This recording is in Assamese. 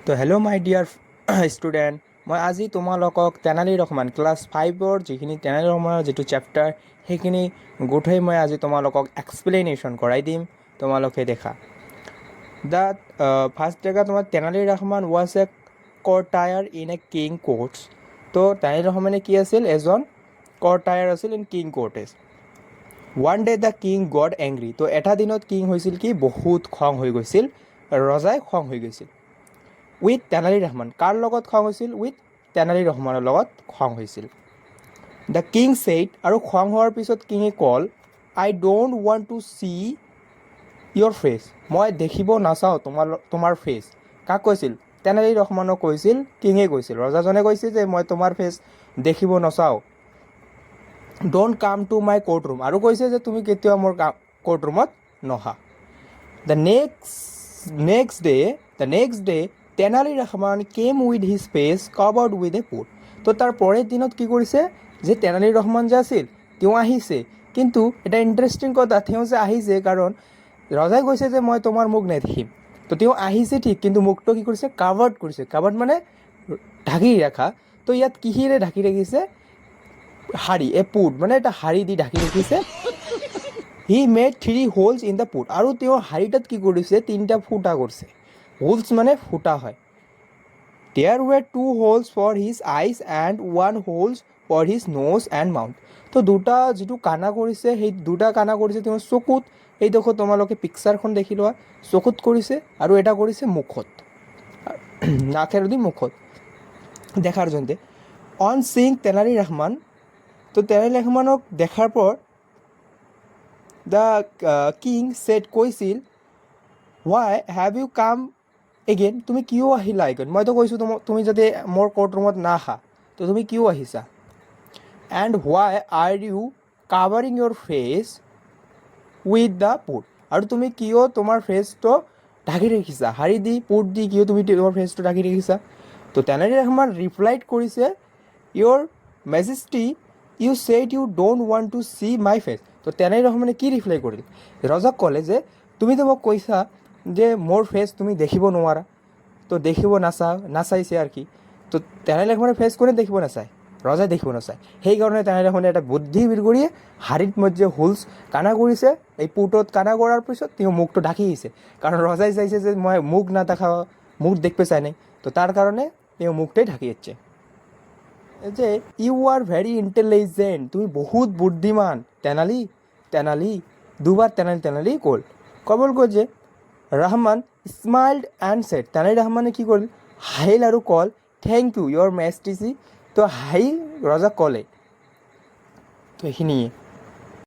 তো হেল্ল' মাই ডিয়াৰ ষ্টুডেণ্ট, মই আজি তোমালোকক তেনালী ৰহমান ক্লাছ 5ৰ যিখিনি তেনালী ৰহমানৰ যিটো চেপ্টাৰ সেইখিনি গোটেই মই আজি তোমালোকক এক্সপ্লেনেশ্যন কৰাই দিম। তোমালোকে দেখা দ্য ফাৰ্ষ্ট জেগা তোমাৰ Tenali Rahman was a courtier in a king courts. তো তেনালী ৰহমানে কি আছিল? এজন কৰ্টায়াৰ আছিল in king courts. One day the king got angry. তো এটা দিনত কিং হৈছিল কি বহুত খং হৈ গৈছিল, ৰজাই খং হৈ গৈছিল। উইথ তেনালী ৰহমান, কাৰ লগত খং হৈছিল? উইথ তেনালী ৰহমানৰ লগত খং হৈছিল। দ্য কিং ছেইড, আৰু খং হোৱাৰ পিছত কিঙে কল, I don't want to see your face. মই দেখিব নাচাওঁ তোমাৰ ফেচ। কাক কৈছিল? তেনালী ৰহমানক কৈছিল, কিঙে কৈছিল, ৰজাজনে কৈছিল যে মই তোমাৰ ফেচ দেখিব নাচাওঁ। Don't come to my court room, আৰু কৈছে যে তুমি কেতিয়াও মোৰ কোৰ্ট ৰুমত নহা। The next day Tenali Rahman came with his face covered with a put. তো তাৰ পৰেৰ দিনত কি কৰিছে যে তেনালী ৰহমান যে আছিল তেওঁ আহিছে, কিন্তু এটা ইণ্টাৰেষ্টিং কথা, তেওঁ যে আহিছে কাৰণ ৰজাই কৈছে যে মই তোমাৰ মুখ নেদেখিম। তো তেওঁ আহিছে ঠিক, কিন্তু মুখটো কি কৰিছে? কাভাৰ্ড কৰিছে। কাভাৰ্ড মানে ঢাকি ৰাখা। তো ইয়াত কিহেৰে ঢাকি ৰাখিছে? শাৰী, এ পুট মানে এটা শাৰী দি ঢাকি ৰাখিছে। He made 3 holds in the pot, আৰু তেওঁ শাৰীটাত কি কৰিছে? 3টা ফুটা কৰিছে। হোলছ মানে ফুটা হয়। There were 2 holes for his eyes and 1 holes for his nose and mouth. তো দুটা যিটো কাণা কৰিছে, সেই দুটা কাণা কৰিছে তেওঁ চকুত। এই দেখো তোমালোকে পিকচাৰখন দেখি লোৱা, চকুত কৰিছে আৰু এটা কৰিছে মুখত, নাকেদি মুখত দেখাৰ জন্যে। অন সিং তেনালী ৰহমান, তো তেনালী ৰহমানক দেখাৰ পৰ দ্য কিং ছেড, কৈছিল, হোৱাই হেভ ইউ কাম এগেইন, তুমি কিয় আহিলা এগেইন? মইতো কৈছোঁ তুমি যাতে মোৰ কোৰ্ট ৰুমত নাহা, তো তুমি কিয় আহিছা? And why are you covering your face with the pot, আৰু তুমি কিয় তোমাৰ ফেচটো ঢাকি ৰাখিছা? শাৰী দি পুট দি কিয় তুমি তোমাৰ ফেচটো ঢাকি ৰাখিছা? তো তেনালী ৰহমান ৰিপ্লাইড কৰিছে, your majesty you said you don't want to see my face. তো তেনালী ৰহমানে কি ৰিপ্লাই কৰিল? ৰজাক ক'লে যে তুমিতো মোক কৈছা যে মোৰ ফেচ তুমি দেখিব নোৱাৰা, তো দেখিব নাচাইছে আৰু কি। তো তেনালী ৰহমানৰ ফেচ কোনে দেখিব নাচায়? ৰজাই দেখিব নাচায়। সেইকাৰণে তেনালী ৰহমানে এটা বুদ্ধি বিল কৰিয়ে শাৰীত মধ্যে হোলছ কাণা কৰিছে। এই পুটত কাণা কৰাৰ পিছত তেওঁ মুখটো ঢাকি আহিছে, কাৰণ ৰজাই চাইছে যে মই মুখ নাদেখাওঁ, মুখ দেখতে চাই নাই। তো তাৰ কাৰণে তেওঁ মুখটাই ঢাকি যাচ্ছে যে ইউ আর ভেরি ইন্টেলিজেন্ট, তুমি বহুত বুদ্ধিমান তেনালী। দুবার তেনালী কবল যে Rahman smiled and said, Tenali রহমানে কি করল? হাইল আৰু কল, থেংক ইউ ইয়'ৰ মেজেষ্টি। তো হাই ৰজাক ক'লে। তো এইখিনিয়ে।